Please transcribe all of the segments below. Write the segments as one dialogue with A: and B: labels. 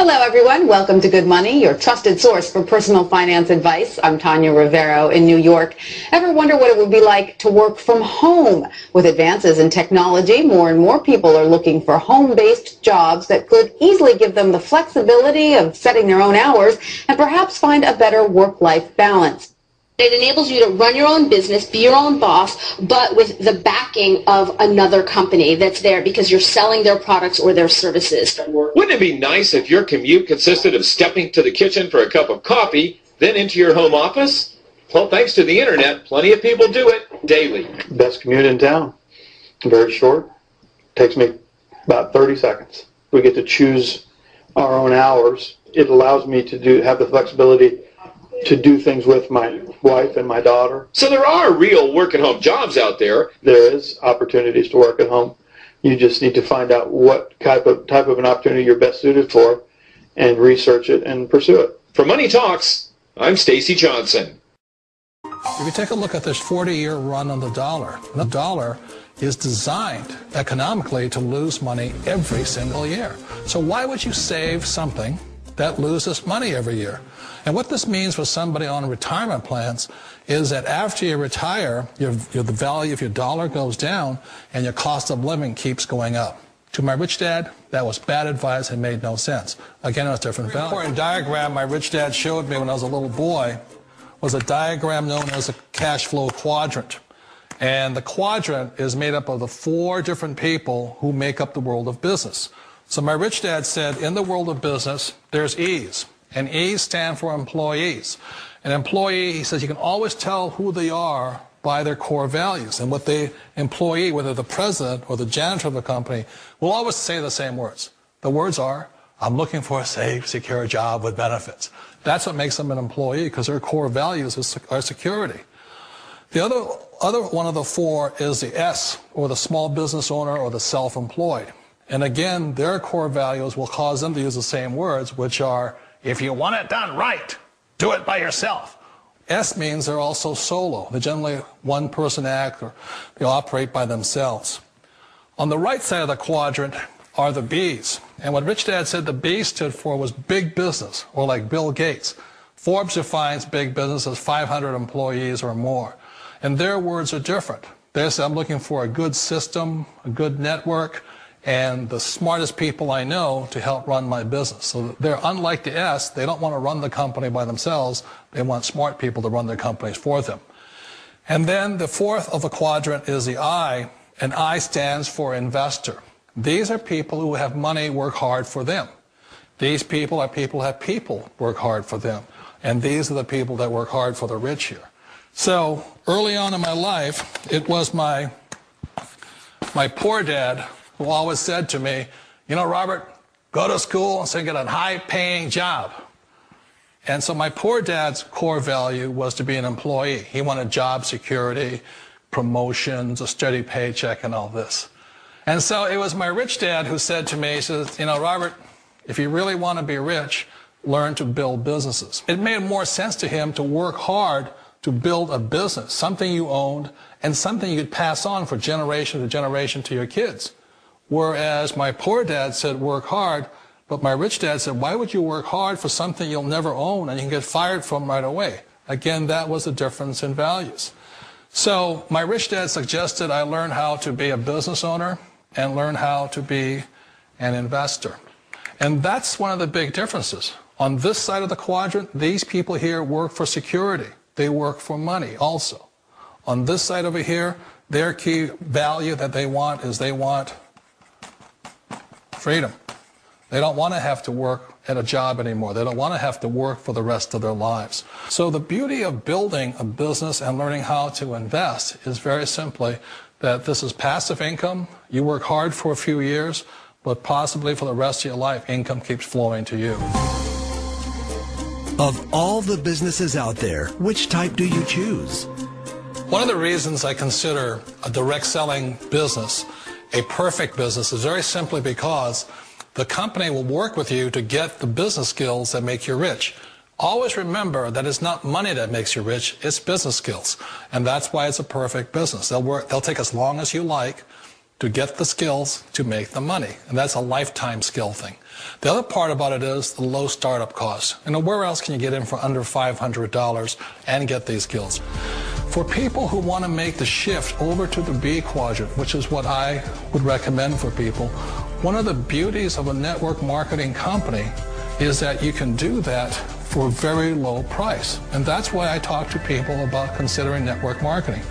A: Hello, everyone. Welcome to Good Money, your trusted source for personal finance advice. I'm Tanya Rivero in New York. Ever wonder what it would be like to work from home? With advances in technology, more and more people are looking for home-based jobs that could easily give them the flexibility of setting their own hours and perhaps find a better work-life balance.
B: It enables you to run your own business, be your own boss, but with the backing of another company that's there because you're selling their products or their services.
C: Wouldn't it be nice if your commute consisted of stepping to the kitchen for a cup of coffee, then into your home office? Well, thanks to the internet, plenty of people do it daily.
D: Best commute in town. Very short. Takes me about 30 seconds. We get to choose our own hours. It allows me to have the flexibility to do things with my wife and my daughter.
C: So there are real work-at-home jobs out there.
D: There is opportunities to work at home. You just need to find out what type of an opportunity you're best suited for and research it and pursue it.
C: For Money Talks, I'm Stacy Johnson.
E: If you take a look at this 40-year run on the dollar is designed economically to lose money every single year. So why would you save something that loses money every year? And what this means for somebody on retirement plans is that after you retire, the value of your dollar goes down and your cost of living keeps going up. To my rich dad, that was bad advice and made no sense. Again, it was different value. The important diagram my rich dad showed me when I was a little boy was a diagram known as a cash flow quadrant. And the quadrant is made up of the 4 different people who make up the world of business. So my rich dad said, in the world of business, there's E's. And E's stand for employees. An employee, he says, you can always tell who they are by their core values. And what the employee, whether the president or the janitor of the company, will always say the same words. The words are, I'm looking for a safe, secure job with benefits. That's what makes them an employee, because their core values are security. The other one of the 4 is the S, or the small business owner or the self-employed. And again, their core values will cause them to use the same words, which are, if you want it done right, do it by yourself. S means they're also solo. They're generally one-person act, or they operate by themselves. On the right side of the quadrant are the B's. And what Rich Dad said the B stood for was big business, or like Bill Gates. Forbes defines big business as 500 employees or more. And their words are different. They say, I'm looking for a good system, a good network, and the smartest people I know to help run my business. So they're unlike the S. They don't want to run the company by themselves. They want smart people to run their companies for them. And then the 4th of the quadrant is the I, and I stands for investor. These are people who have money work hard for them. These people are people who have people work hard for them. And these are the people that work hard for the rich here. So early on in my life, it was my poor dad who always said to me, you know, Robert, go to school and so get a high-paying job. And so my poor dad's core value was to be an employee. He wanted job security, promotions, a steady paycheck, and all this. And so it was my rich dad who said to me, he says, you know, Robert, if you really want to be rich, learn to build businesses. It made more sense to him to work hard to build a business, something you owned, and something you could pass on for generation to generation to your kids. Whereas my poor dad said work hard, but my rich dad said, why would you work hard for something you'll never own and you can get fired from right away? Again, that was the difference in values. So my rich dad suggested I learn how to be a business owner and learn how to be an investor. And that's one of the big differences. On this side of the quadrant, these people here work for security. They work for money also. On this side over here, their key value that they want is they want freedom. They don't want to have to work at a job anymore. They don't want to have to work for the rest of their lives. So the beauty of building a business and learning how to invest is very simply that this is passive income. You work hard for a few years, but possibly for the rest of your life, income keeps flowing to you.
F: Of all the businesses out there, which type do you choose?
E: One of the reasons I consider a direct selling business a perfect business is very simply because the company will work with you to get the business skills that make you rich. Always remember that it's not money that makes you rich, it's business skills. And that's why it's a perfect business. They'll take as long as you like to get the skills to make the money. And that's a lifetime skill thing. The other part about it is the low startup costs. You know, where else can you get in for under $500 and get these skills? For people who want to make the shift over to the B quadrant, which is what I would recommend for people, one of the beauties of a network marketing company is that you can do that for a very low price. And that's why I talk to people about considering network marketing.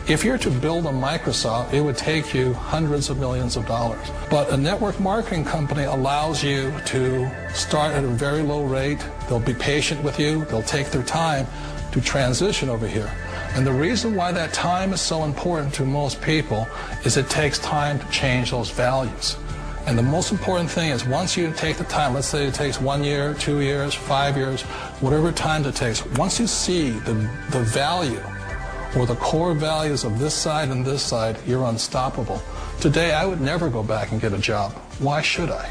E: If you're to build a Microsoft, it would take you hundreds of millions of dollars. But a network marketing company allows you to start at a very low rate. They'll be patient with you. They'll take their time to transition over here. And the reason why that time is so important to most people is it takes time to change those values. And the most important thing is once you take the time, let's say it takes 1 year, 2 years, 5 years, whatever time it takes, once you see the value or the core values of this side and this side, you're unstoppable. Today, I would never go back and get a job. Why should I?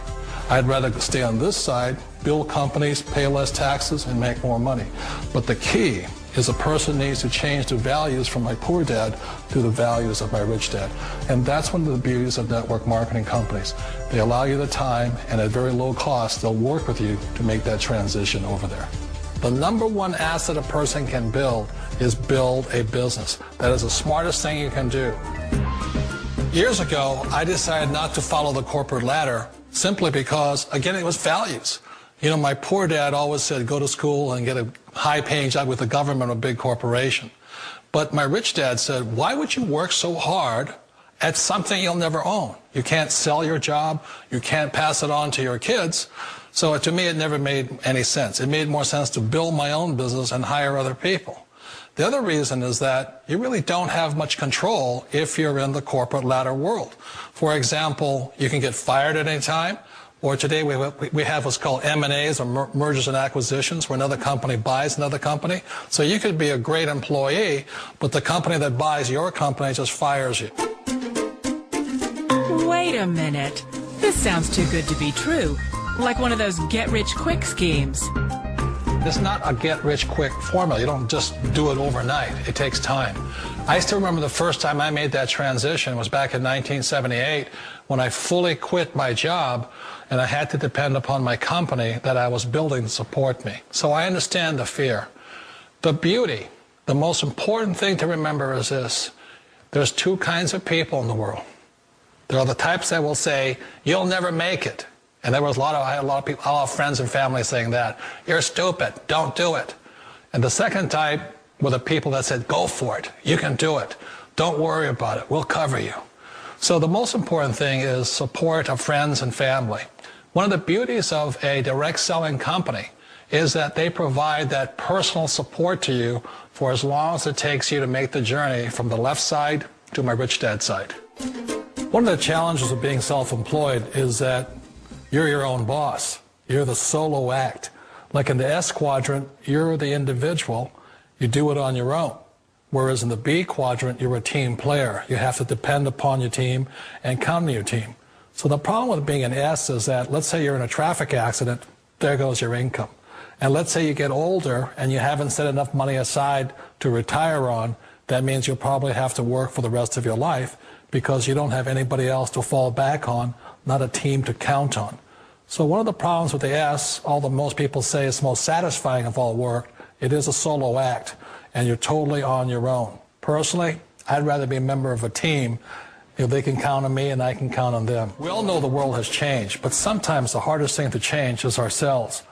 E: I'd rather stay on this side, build companies, pay less taxes, and make more money. But the key is a person needs to change the values from my poor dad to the values of my rich dad. And that's one of the beauties of network marketing companies. They allow you the time, and at very low cost, they'll work with you to make that transition over there. The number one asset a person can build is build a business. That is the smartest thing you can do. Years ago, I decided not to follow the corporate ladder simply because, again, it was values. You know, my poor dad always said, go to school and get a high-paying job with the government or a big corporation. But my rich dad said, why would you work so hard at something you'll never own? You can't sell your job. You can't pass it on to your kids. So to me, it never made any sense. It made more sense to build my own business and hire other people. The other reason is that you really don't have much control if you're in the corporate ladder world. For example, you can get fired at any time. Or today we have what's called M&As, or mergers and acquisitions, where another company buys another company. So you could be a great employee, but the company that buys your company just fires you.
G: Wait a minute. This sounds too good to be true. Like one of those get-rich-quick schemes.
E: It's not a get-rich-quick formula. You don't just do it overnight. It takes time. I still remember the first time I made that transition was back in 1978 when I fully quit my job and I had to depend upon my company that I was building to support me. So I understand the fear. The beauty, the most important thing to remember is this. There's two kinds of people in the world. There are the types that will say, you'll never make it. And I had a lot of people, a lot of friends and family saying that. You're stupid. Don't do it. And the second type were the people that said, go for it. You can do it. Don't worry about it. We'll cover you. So the most important thing is support of friends and family. One of the beauties of a direct selling company is that they provide that personal support to you for as long as it takes you to make the journey from the left side to my rich dad side. One of the challenges of being self-employed is that you're your own boss. You're the solo act. Like in the S quadrant, you're the individual. You do it on your own. Whereas in the B quadrant, you're a team player. You have to depend upon your team and count on your team. So the problem with being an S is that, let's say you're in a traffic accident, there goes your income. And let's say you get older and you haven't set enough money aside to retire on, that means you'll probably have to work for the rest of your life because you don't have anybody else to fall back on, not a team to count on. So one of the problems with the S, although most people say it's the most satisfying of all work, it is a solo act, and you're totally on your own. Personally, I'd rather be a member of a team if they can count on me and I can count on them. We all know the world has changed, but sometimes the hardest thing to change is ourselves.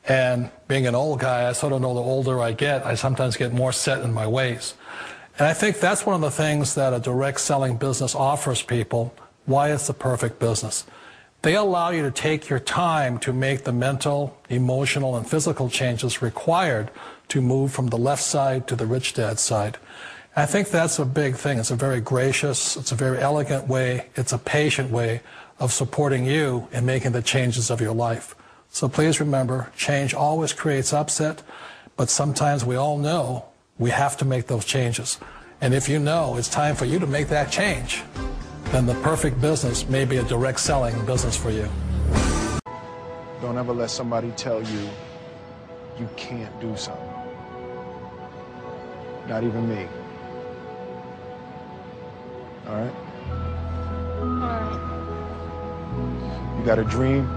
E: And being an old guy, I sort of know the older I get, I sometimes get more set in my ways. And I think that's one of the things that a direct selling business offers people, why it's the perfect business. They allow you to take your time to make the mental, emotional, and physical changes required to move from the left side to the rich dad side. I think that's a big thing. It's a very gracious, it's a very elegant way, it's a patient way of supporting you in making the changes of your life. So please remember, change always creates upset, but sometimes we all know we have to make those changes. And if you know it's time for you to make that change, then the perfect business may be a direct selling business for you.
H: Don't ever let somebody tell you you can't do something. Not even me. All right? You got a dream,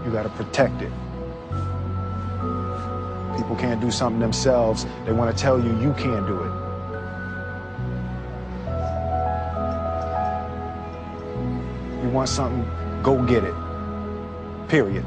H: you got to protect it. People can't do something themselves. They want to tell you you can't do it. You want something, go get it. Period.